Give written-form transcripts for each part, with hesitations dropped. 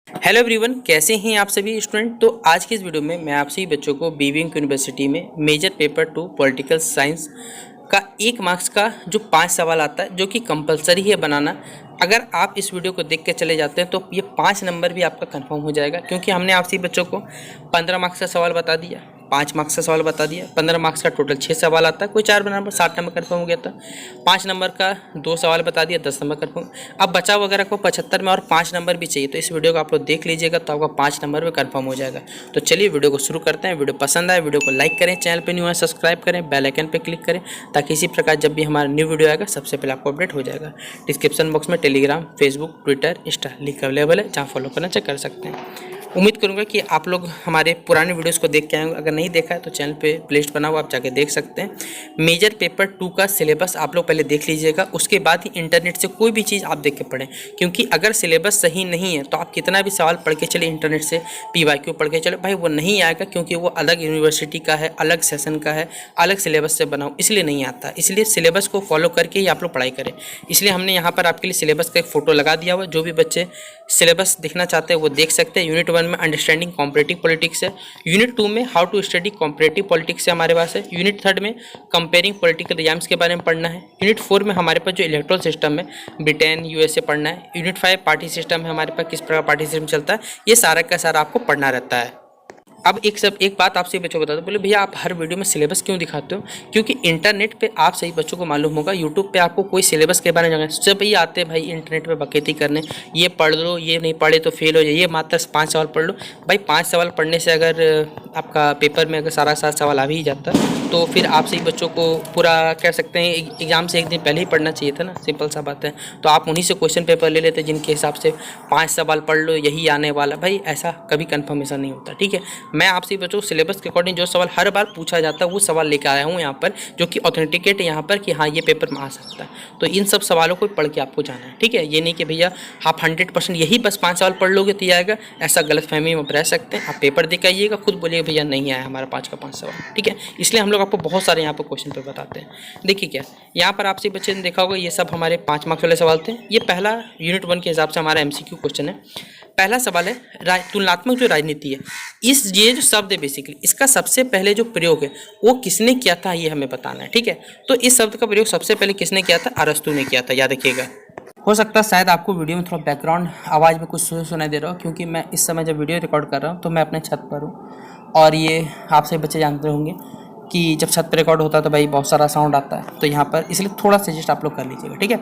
Hello everyone, कैसे हैं आप सभी स्टूडेंट। तो आज की इस वीडियो में मैं आप सभी बच्चों को बीविंग यूनिवर्सिटी में मेजर पेपर 2 पॉलिटिकल साइंस का 1 मार्क्स का जो 5 सवाल आता है, जो कि कंपलसरी है बनाना। अगर आप इस वीडियो को देख के चले जाते हैं तो ये 5 नंबर भी आपका कंफर्म हो जाएगा, क्योंकि हमने आप सभी बच्चों को 15 मार्क्स का सवाल बता दिया, 5 मार्क्स का सवाल बता दिया। 15 मार्क्स का टोटल 6 सवाल आता है, कोई 4 नंबर 60 नंबर कंफर्म हो गया था। 5 नंबर का 2 सवाल बता दिया, 10 नंबर कंफर्म। अब बचा वगैरह को 75 में और 5 नंबर भी चाहिए, तो इस वीडियो को आप लोग देख लीजिएगा, तो आपका 5 नंबर में कंफर्म हो जाएगा। तो चलिए वीडियो को शुरू करते हैं। वीडियो पसंद आए वीडियो को लाइक करें, चैनल पर न्यू है सब्सक्राइब करें, बेल आइकन पर क्लिक करें, ताकि इसी प्रकार जब भी हमारा न्यू वीडियो आएगा सबसे पहले आपको अपडेट हो जाएगा। डिस्क्रिप्शन बॉक्स में Telegram, Facebook, Twitter, Insta link available है, जहाँ फॉलो करना चेक कर सकते हैं। उम्मीद करूंगा कि आप लोग हमारे पुराने वीडियोस को देख के आए होंगे। अगर नहीं देखा है तो चैनल पे प्लेलिस्ट बना हुआ, आप जाके देख सकते हैं। मेजर पेपर 2 का सिलेबस आप लोग पहले देख लीजिएगा, उसके बाद ही इंटरनेट से कोई भी चीज़ आप देख के पढ़ें, क्योंकि अगर सिलेबस सही नहीं है तो आप कितना भी सवाल पढ़ के चले इंटरनेट से, PYQ पढ़ के चले, भाई वो नहीं आएगा, क्योंकि वो अलग यूनिवर्सिटी का है, अलग सेशन का है, अलग सिलेबस से बनाओ, इसलिए नहीं आता। इसलिए सिलेबस को फॉलो करके ही आप लोग पढ़ाई करें। इसलिए हमने यहाँ पर आपके लिए सिलेबस का एक फ़ोटो लगा दिया हुआ, जो भी बच्चे सिलेबस देखना चाहते हैं वो देख सकते हैं। यूनिट 1 में अंडरस्टैंडिंग कॉम्परेटिव पॉलिटिक्स है, यूनिट 2 में how to study comparative politics है हमारे पास है, यूनिट 3 में कंपेयरिंग पॉलिटिकल एग्जाम्स के बारे में पढ़ना है, यूनिट 4 में हमारे पास जो इलेक्ट्रल सिस्टम है ब्रिटेन USA पढ़ना है, यूनिट 5 पार्टी सिस्टम है हमारे पास, किस प्रकार पार्टी सिस्टम चलता है, ये सारा का सारा आपको पढ़ना रहता है। अब एक बात आप सभी बच्चों को बता दो, बोले भैया आप हर वीडियो में सिलेबस क्यों दिखाते हो? क्योंकि इंटरनेट पे आप सभी बच्चों को मालूम होगा, यूट्यूब पे आपको कोई सिलेबस के बारे में जानना सब ही आते हैं भाई इंटरनेट पे बकैती करने, ये पढ़ लो, ये नहीं पढ़े तो फेल हो जाए, ये मात्र 5 सवाल पढ़ लो। भाई 5 सवाल पढ़ने से अगर आपका पेपर में अगर सारा सवाल आ भी जाता तो फिर आप सही बच्चों को पूरा कह सकते हैं एग्जाम से एक दिन पहले ही पढ़ना चाहिए था ना, सिंपल सा बात है। तो आप उन्हीं से क्वेश्चन पेपर ले लेते जिनके हिसाब से 5 सवाल पढ़ लो यही आने वाला। भाई ऐसा कभी कन्फर्मेशन नहीं होता, ठीक है। मैं आपसे बच्चों सिलेबस के अकॉर्डिंग जो सवाल हर बार पूछा जाता है वो सवाल लेकर आया हूँ यहाँ पर, जो कि ऑथेंटिकेट है यहाँ पर कि हाँ ये पेपर में आ सकता है। तो इन सब सवालों को पढ़ के आपको जाना है, ठीक है। ये नहीं कि भैया आप 100% यही बस 5 सवाल पढ़ लोगे तो ये आएगा, ऐसा गलतफहमी में रह सकते हैं। आप पेपर दे के आइएगा, खुद बोलिए भैया नहीं आया हमारा 5 का 5 सवाल, ठीक है। इसलिए हम लोग आपको बहुत सारे यहाँ पर क्वेश्चन पे बताते हैं। देखिए क्या यहाँ पर आपसे बच्चे ने देखा होगा, ये सब हमारे 5 मार्क्स वाले सवाल थे। ये पहला यूनिट 1 के हिसाब से हमारा MCQ क्वेश्चन है। पहला सवाल है तुलनात्मक जो राजनीति है, ये जो शब्द है बेसिकली इसका सबसे पहले जो प्रयोग है वो किसने किया था ये हमें बताना है, ठीक है। तो इस शब्द का प्रयोग सबसे पहले किसने किया था? अरस्तु ने किया था, याद रखिएगा। हो सकता है शायद आपको वीडियो में थोड़ा बैकग्राउंड आवाज़ में कुछ सुनाई दे रहा हो, क्योंकि मैं इस समय जब वीडियो रिकॉर्ड कर रहा हूँ तो मैं अपने छत पर हूँ, और ये आप सभी बच्चे जानते होंगे कि जब छत पर रिकॉर्ड होता है तो भाई बहुत सारा साउंड आता है, तो यहाँ पर इसलिए थोड़ा सजेस्ट आप लोग कर लीजिएगा, ठीक है।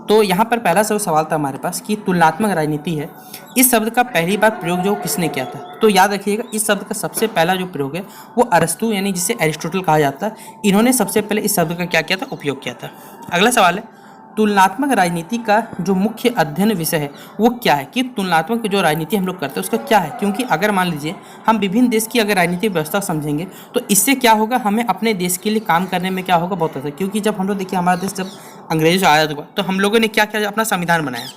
तो यहाँ पर पहला सवाल था हमारे पास कि तुलनात्मक राजनीति है, इस शब्द का पहली बार प्रयोग जो किसने किया था? तो याद रखिएगा इस शब्द का सबसे पहला जो प्रयोग है वो अरस्तु यानी जिसे एरिस्टोटल कहा जाता है, इन्होंने सबसे पहले इस शब्द का क्या किया था? उपयोग किया था। अगला सवाल है तुलनात्मक राजनीति का जो मुख्य अध्ययन विषय है वो क्या है, कि तुलनात्मक जो राजनीति हम लोग करते हैं उसका क्या है। क्योंकि अगर मान लीजिए हम विभिन्न देश की अगर राजनीतिक व्यवस्था समझेंगे तो इससे क्या होगा, हमें अपने देश के लिए काम करने में क्या होगा, बहुत अच्छा। क्योंकि जब हम लोग देखिए हमारा देश जब अंग्रेजों से आज़ाद हुआ तो हम लोगों ने क्या किया, अपना संविधान बनाया।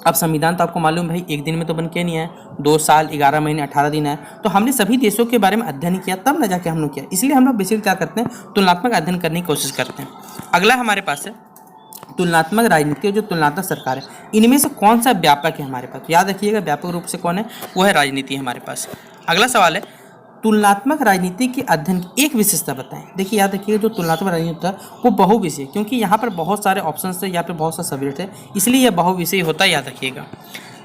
अब संविधान तो आपको मालूम भाई एक दिन में तो बन के नहीं आया, 2 साल 11 महीने 18 दिन है। तो हमने सभी देशों के बारे में अध्ययन किया तब ना जाके हम लोग किया, इसलिए हम लोग बेसिकली क्या करते हैं, तुलनात्मक अध्ययन करने की कोशिश करते हैं। अगला हमारे पास है तुलनात्मक राजनीति और जो तुलनात्मक सरकार है, इनमें से कौन सा व्यापक है हमारे पास? तो याद रखिएगा व्यापक रूप से कौन है, वो है राजनीति हमारे पास। अगला सवाल है तुलनात्मक राजनीति के अध्ययन की एक विशेषता बताएं। देखिए याद रखिएगा जो तुलनात्मक राजनीति होता है वो बहुविषय, क्योंकि यहाँ पर बहुत सारे ऑप्शन है, यहाँ पर बहुत सारे सब्जेक्ट है, इसलिए यह बहुविषय होता है, याद रखिएगा।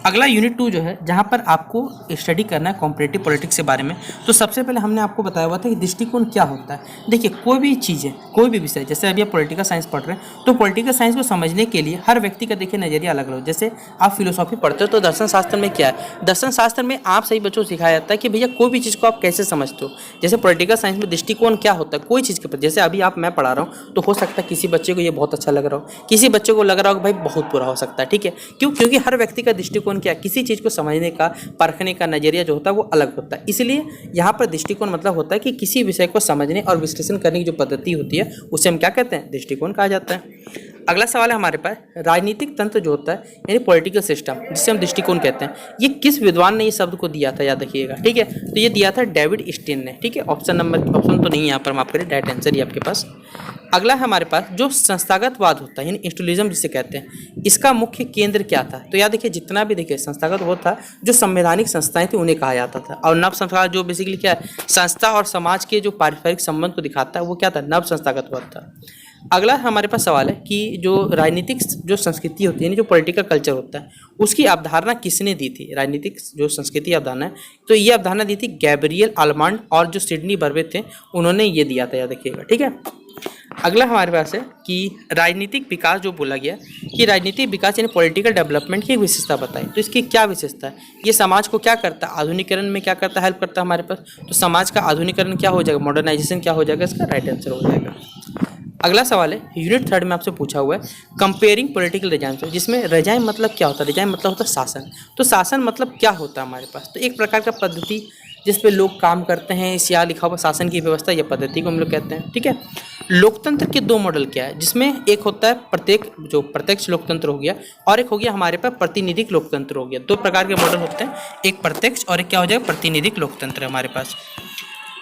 अगला यूनिट 2 जो है जहाँ पर आपको स्टडी करना है कॉम्परेटिव पॉलिटिक्स के बारे में। तो सबसे पहले हमने आपको बताया हुआ था कि दृष्टिकोण क्या होता है। देखिए कोई भी चीज़ है, कोई भी विषय, जैसे अभी आप पॉलिटिकल साइंस पढ़ रहे हैं तो पॉलिटिकल साइंस को समझने के लिए हर व्यक्ति का देखिए नज़रिया अलग अलग। जैसे आप फिलोसॉफी पढ़ते हो तो दर्शन शास्त्र में क्या है, दर्शन शास्त्र में आप सही बच्चों को सिखाया जाता है कि भैया कोई भी चीज़ को आप कैसे समझते हो। जैसे पॉलिटिकल साइंस में दृष्टिकोण क्या होता है कोई चीज़ के प्रति, जैसे अभी मैं पढ़ा रहा हूँ तो हो सकता है किसी बच्चे को ये बहुत अच्छा लग रहा हो, किसी बच्चे को लग रहा हो कि भाई बहुत बुरा हो सकता है, ठीक है। क्यों? क्योंकि हर व्यक्ति का दृष्टिकोण क्या है, किसी चीज़ समझने का परखने का नजरिया जो होता है वो अलग होता है। इसलिए यहाँ पर दृष्टिकोण मतलब होता है कि किसी विषय को समझने और विश्लेषण करने की जो पद्धति होती है उसे हम क्या कहते हैं, दृष्टिकोण कहा जाता है। अगला सवाल है हमारे पास राजनीतिक तंत्र जो होता है यानी पॉलिटिकल सिस्टम, जिसे हम दृष्टिकोण कहते हैं, ये किस विद्वान ने ये शब्द को दिया था, याद रखिएगा, ठीक है। तो ये दिया था डेविड स्टीन ने, ठीक है। ऑप्शन तो नहीं है यहाँ पर, माफ करें, डायरेक्ट आंसर ही आपके पास। अगला है हमारे पास जो संस्थागतवाद होता है यानी इंस्टीट्यूशनलिज्म जिसे कहते हैं, इसका मुख्य केंद्र क्या था। तो याद देखिए जितना भी देखिए संस्थागत वो था जो संवैधानिक संस्थाएं थी उन्हें कहा जाता था, और नव संस्थागत जो बेसिकली क्या है संस्था और समाज के जो पारस्परिक संबंध को दिखाता है वो क्या था, नव संस्थागतवाद था। अगला हमारे पास सवाल है कि जो राजनीतिक जो संस्कृति होती है यानी जो पॉलिटिकल कल्चर होता है उसकी अवधारणा किसने दी थी। राजनीतिक जो संस्कृति अवधारणा है तो ये अवधारणा दी थी गैब्रियल आलमांड और जो सिडनी बर्बे थे उन्होंने ये दिया था, याद रखिएगा, ठीक है। अगला हमारे पास है कि राजनीतिक विकास जो बोला गया कि राजनीतिक विकास यानी पॉलिटिकल डेवलपमेंट की एक विशेषता बताई। तो इसकी क्या विशेषता है, ये समाज को क्या करता है, आधुनिकीकरण में क्या करता है, हेल्प करता है हमारे पास। तो समाज का आधुनिकीकरण क्या हो जाएगा, मॉडर्नाइजेशन क्या हो जाएगा, इसका राइट आंसर हो जाएगा। अगला सवाल है यूनिट 3 में आपसे पूछा हुआ है कंपेयरिंग पॉलिटिकल रेजाइम से, जिसमें रेजाइम मतलब क्या होता है, रेजाइम मतलब होता है शासन। तो शासन मतलब क्या होता है हमारे पास, तो एक प्रकार का पद्धति जिस पे लोग काम करते हैं, इस यहाँ लिखा हुआ शासन की व्यवस्था या पद्धति को हम लोग कहते हैं, ठीक है। लोकतंत्र के दो मॉडल क्या है, जिसमें एक होता है प्रत्यक्ष लोकतंत्र हो गया और एक हो गया हमारे पास प्रातिनिधिक लोकतंत्र हो गया। दो प्रकार के मॉडल होते हैं, एक प्रत्यक्ष और एक क्या हो जाएगा प्रातिनिधिक लोकतंत्र है हमारे पास।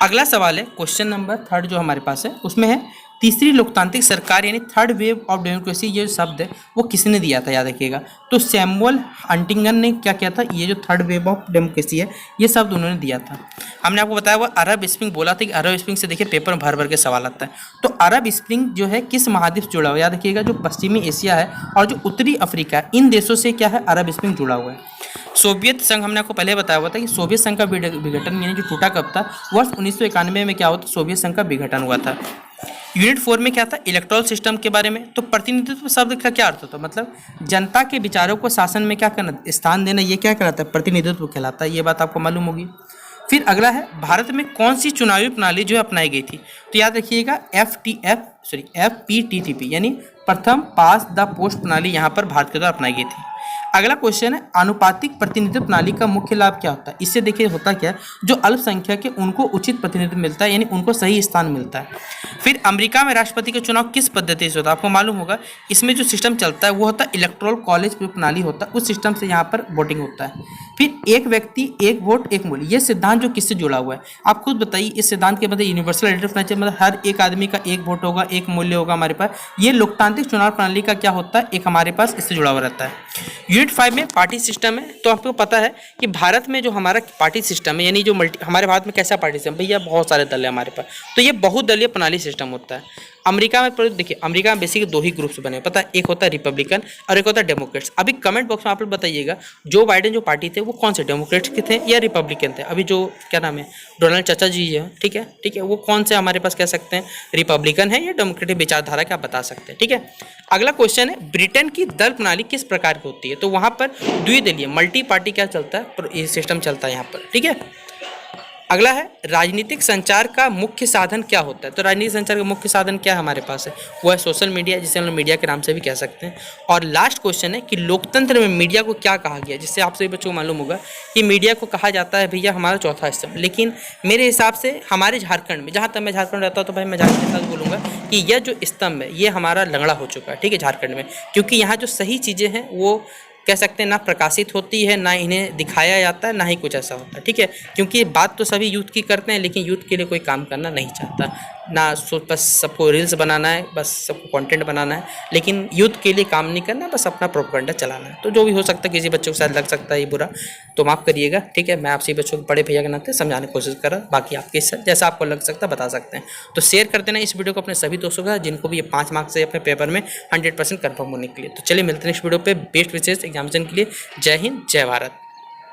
अगला सवाल है क्वेश्चन नंबर 3 जो हमारे पास है उसमें है तीसरी लोकतांत्रिक सरकार यानी थर्ड वेव ऑफ डेमोक्रेसी, ये जो शब्द है वो किसने दिया था, याद रखिएगा। तो सैमुअल हंटिंगटन ने क्या किया था, ये जो थर्ड वेव ऑफ डेमोक्रेसी है ये शब्द उन्होंने दिया था। हमने आपको बताया हुआ अरब स्प्रिंग बोला था कि अरब स्प्रिंग से देखिए पेपर में भर भर के सवाल आता है। तो अरब स्प्रिंग जो है किस महाद्वीप से जुड़ा हुआ है, याद रखिएगा जो पश्चिमी एशिया है और जो उत्तरी अफ्रीका है इन देशों से क्या है अरब स्प्रिंग जुड़ा हुआ है। सोवियत संघ हमने आपको पहले बताया हुआ था कि सोवियत संघ का विघटन यानी जो टूटा कब था, वर्ष 1991 में क्या हुआ था, सोवियत संघ का विघटन हुआ था। यूनिट 4 में क्या था, इलेक्टोरल सिस्टम के बारे में। तो प्रतिनिधित्व शब्द का क्या अर्थ होता है, मतलब जनता के विचारों को शासन में क्या करना, स्थान देना, ये क्या कहलाता है, प्रतिनिधित्व कहलाता है। ये बात आपको मालूम होगी। फिर अगला है भारत में कौन सी चुनावी प्रणाली जो है अपनाई गई थी। तो याद रखिएगा FPTTP यानी प्रथम पास द पोस्ट प्रणाली यहाँ पर भारत के द्वारा अपनाई गई थी। अगला क्वेश्चन है अनुपातिक प्रतिनिधित्व प्रणाली का मुख्य लाभ क्या होता है। इससे देखिए होता क्या है, जो अल्पसंख्यक है उनको उचित प्रतिनिधित्व मिलता है यानी उनको सही स्थान मिलता है। फिर अमेरिका में राष्ट्रपति का चुनाव किस पद्धति से होता है, आपको मालूम होगा। इसमें जो सिस्टम चलता है वो होता है इलेक्टोरल कॉलेज प्रणाली होता है, उस सिस्टम से यहाँ पर वोटिंग होता है। फिर एक व्यक्ति एक वोट एक मूल्य, ये सिद्धांत जो किससे जुड़ा हुआ है, आप खुद बताइए। इस सिद्धांत के मतलब यूनिवर्सल आइडेंटिटी मतलब हर एक आदमी का एक वोट होगा, एक मूल्य होगा हमारे पास। ये लोकतांत्रिक चुनाव प्रणाली का क्या होता है, एक हमारे पास इससे जुड़ा हुआ रहता है। यूनिट 5 में पार्टी सिस्टम है। तो आपको पता है कि भारत में जो हमारा पार्टी सिस्टम है यानी जो हमारे भारत में कैसा पार्टी सिस्टम, भैया बहुत सारे दल है हमारे पास, तो ये बहुदलीय प्रणाली सिस्टम होता है। अमेरिका में देखिए, अमेरिका में बेसिकली दो ही ग्रुप्स बने, पता है, एक होता है रिपब्लिकन और एक होता है डेमोक्रेट्स। अभी कमेंट बॉक्स में आप लोग बताइएगा जो बाइडेन जो पार्टी थे वो कौन से डेमोक्रेट्स के थे या रिपब्लिकन थे। अभी जो क्या नाम है डोनाल्ड चाचा जी है, ठीक है, वो कौन से हमारे पास कह सकते हैं रिपब्लिकन है या डेमोक्रेटिक विचारधारा के आप बता सकते हैं, ठीक है। अगला क्वेश्चन है ब्रिटेन की दल प्रणाली किस प्रकार की होती है। तो वहाँ पर द्विदलीय मल्टी पार्टी क्या चलता है, ये सिस्टम चलता है यहाँ पर, ठीक है। अगला है राजनीतिक संचार का मुख्य साधन क्या होता है। तो राजनीतिक संचार का मुख्य साधन क्या हमारे पास है, वो है सोशल मीडिया, जिसे हम लोग मीडिया के नाम से भी कह सकते हैं। और लास्ट क्वेश्चन है कि लोकतंत्र में मीडिया को क्या कहा गया, जिससे आप सभी बच्चों को मालूम होगा कि मीडिया को कहा जाता है भैया हमारा चौथा स्तंभ। लेकिन मेरे हिसाब से हमारे झारखंड में, जहाँ तक मैं झारखंड रहता हूँ, तो भाई मैं झारखंड के साथ बोलूँगा कि यह जो स्तंभ है ये हमारा लंगड़ा हो चुका है, ठीक है, झारखंड में। क्योंकि यहाँ जो सही चीज़ें हैं वो कह सकते हैं ना प्रकाशित होती है, ना इन्हें दिखाया जाता है, ना ही कुछ ऐसा होता है, ठीक है। क्योंकि बात तो सभी यूथ की करते हैं लेकिन यूथ के लिए कोई काम करना नहीं चाहता ना, बस सबको रील्स बनाना है, बस सबको कंटेंट बनाना है, लेकिन यूथ के लिए काम नहीं करना, बस अपना प्रोपेगेंडा चलाना है। तो जो भी हो सकता है, किसी बच्चों के साथ लग सकता है ये बुरा, तो माफ़ करिएगा, ठीक है। मैं आपसे बच्चों को बड़े भैया के नाते समझाने की कोशिश कर रहा, बाकी आपके साथ जैसा आपको लग सकता है बता सकते हैं। तो शेयर कर देना इस वीडियो को अपने सभी दोस्तों के साथ जिनको भी ये 5 मार्क्स से अपने पेपर में 100% कन्फर्म होने के लिए। तो चलिए मिलते हैं इस वीडियो पर बेस्ट विशेष एग्जामिनेशन के लिए। जय हिंद, जय भारत।